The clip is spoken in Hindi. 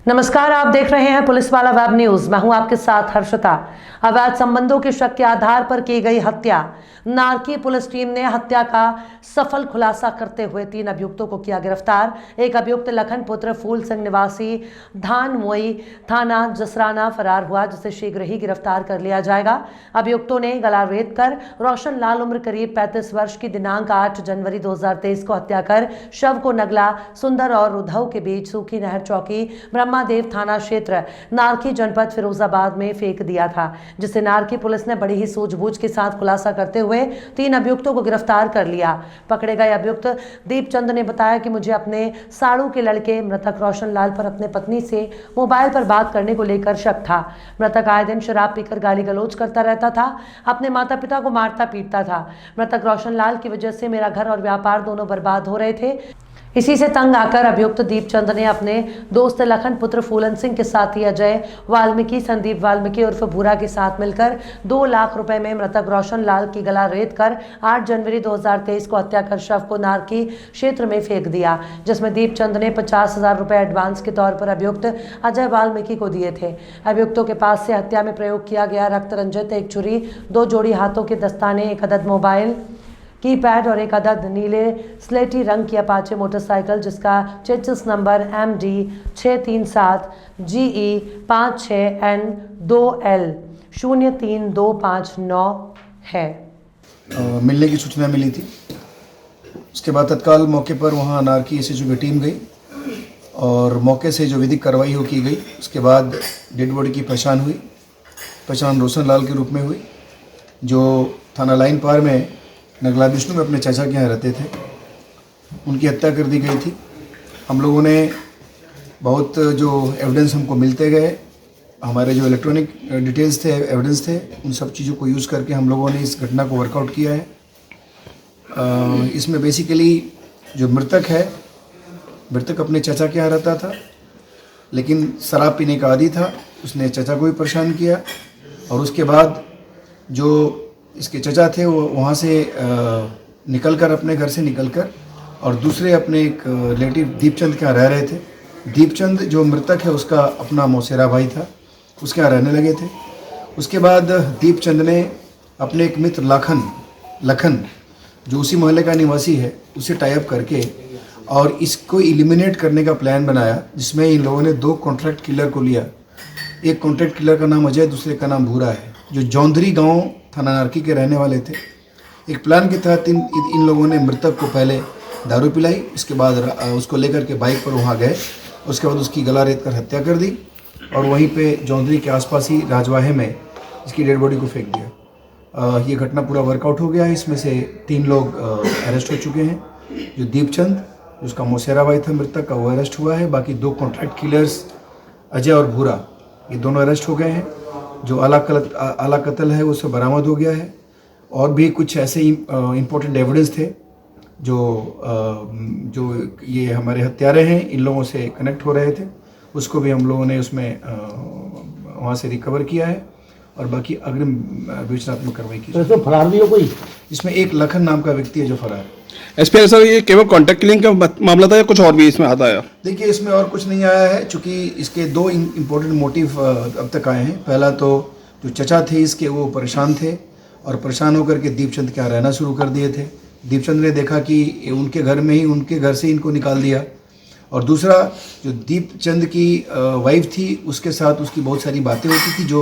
नमस्कार, आप देख रहे हैं पुलिस वाला वेब न्यूज। मैं हूं आपके साथ हर्षिता। अवैध संबंधों के शक के आधार पर की गई हत्या। नारकी पुलिस टीम ने हत्या का सफल खुलासा करते हुए 3 अभियुक्तों को किया गिरफ्तार। एक अभियुक्त लखन पुत्र फूल सिंह निवासी धानमोई थाना जसराना फरार हुआ, जिसे शीघ्र ही गिरफ्तार कर लिया जाएगा। अभियुक्तों ने गला रेत कर रोशन लाल उम्र करीब 35 वर्ष की दिनांक 8 जनवरी 2023 को हत्या कर शव को नगला सुंदर और उद्धव के बीच सूखी नहर चौकी ब्रह्मादेव थाना क्षेत्र नारकी जनपद फिरोजाबाद में फेंक दिया था, जिसे नारकी पुलिस ने बड़ी ही सूझबूझ के साथ खुलासा करते हुए 3 अभियुक्तों को गिरफ्तार कर लिया। पकड़े गए अभियुक्त दीपचंद ने बताया कि मुझे अपने साड़ू के लड़के मृतक रोशन लाल पर अपने पत्नी से मोबाइल पर बात करने को लेकर शक था। मृतक आए दिन शराब पीकर गाली गलौज करता रहता था, अपने माता पिता को मारता पीटता था। मृतक रोशन लाल की वजह से मेरा घर और व्यापार दोनों बर्बाद हो रहे थे। इसी से तंग आकर अभियुक्त दीपचंद ने अपने दोस्त लखन पुत्र फूलन सिंह के साथी अजय वाल्मीकि संदीप वाल्मीकि उर्फ भूरा के साथ मिलकर 2 लाख रुपए में मृतक रोशन लाल की गला रेत कर 8 जनवरी 2023 को हत्या कर शव को नारकी क्षेत्र में फेंक दिया, जिसमें दीपचंद ने 50,000 रुपए एडवांस के तौर पर अभियुक्त अजय वाल्मीकि को दिए थे। अभियुक्तों के पास से हत्या में प्रयोग किया गया रक्त रंजित 1 छुरी, 2 जोड़ी हाथों के दस्ताने, 1 अदद मोबाइल कीपैड और 1 अदद नीले स्लेटी रंग की अपाचे मोटरसाइकिल, जिसका chassis number MD 637 GE 56N 2L 03259 है। मिलने की सूचना मिली थी। उसके बाद तत्काल मौके पर वहाँ नारकी SHO की टीम गई और मौके से जो विधिक कार्रवाई हो की गई। उसके बाद डेड बॉडी की पहचान हुई। पहचान रोशन लाल के रूप में हुई, जो थाना लाइन पार में नगला विष्णु में अपने चाचा के यहाँ रहते थे। उनकी हत्या कर दी गई थी। हम लोगों ने बहुत जो एविडेंस हमको मिलते गए, हमारे जो इलेक्ट्रॉनिक डिटेल्स थे, एविडेंस थे, उन सब चीज़ों को यूज़ करके हम लोगों ने इस घटना को वर्कआउट किया है। इसमें बेसिकली जो मृतक है, मृतक अपने चाचा के यहाँ रहता था, लेकिन शराब पीने का आदी था। उसने चाचा को भी परेशान किया और उसके बाद जो इसके चचा थे वो वहाँ से निकलकर, अपने घर से निकलकर और दूसरे अपने एक रिलेटिव दीपचंद के यहाँ रह रहे थे। दीपचंद जो मृतक है उसका अपना मौसेरा भाई था, उसके यहाँ रहने लगे थे। उसके बाद दीपचंद ने अपने एक मित्र लखन जो उसी मोहल्ले का निवासी है, उसे टाई अप करके और इसको एलिमिनेट करने का प्लान बनाया, जिसमें इन लोगों ने 2 कॉन्ट्रैक्ट किलर को लिया। एक कॉन्ट्रैक्ट किलर का नाम अजय, दूसरे का नाम भूरा है, जो जौंधरी गांव थाना नारकी के रहने वाले थे। एक प्लान के तहत इन लोगों ने मृतक को पहले दारू पिलाई, उसके बाद उसको लेकर के बाइक पर वहाँ गए। उसके बाद उसकी गला रेत कर हत्या कर दी और वहीं पे जौंधरी के आसपास ही राजवाहे में इसकी डेड बॉडी को फेंक दिया। ये घटना पूरा वर्कआउट हो गया है। इसमें से 3 लोग अरेस्ट हो चुके हैं। जो दीपचंद, जिसका मौसेरा भाई था मृतक का, वो अरेस्ट हुआ है। बाकी 2 कॉन्ट्रैक्ट किलर्स अजय और भूरा, ये दोनों अरेस्ट हो गए हैं। जो आला कत्ल है उससे बरामद हो गया है। और भी कुछ ऐसे इम्पोर्टेंट एविडेंस थे जो ये हमारे हत्यारे हैं, इन लोगों से कनेक्ट हो रहे थे, उसको भी हम लोगों ने उसमें वहाँ से रिकवर किया है और बाकी अग्रिम विवेचनात्मक कार्रवाई की। तो फरार भी हो कोई? इसमें एक लखन नाम का व्यक्ति है जो फरार है। एसपी सर, ये केवल कॉन्टैक्ट किलिंग का मामला था या कुछ और भी इसमें आता है? देखिए, इसमें और कुछ नहीं आया है, चूँकि इसके 2 इम्पोर्टेंट मोटिव अब तक आए हैं। पहला तो जो चचा थे इसके, वो परेशान थे और परेशान होकर के दीपचंद के यहाँ रहना शुरू कर दिए थे। दीपचंद ने देखा कि उनके घर में ही, उनके घर से इनको निकाल दिया। और दूसरा, जो दीपचंद की वाइफ थी, उसके साथ उसकी बहुत सारी बातें होती थी, जो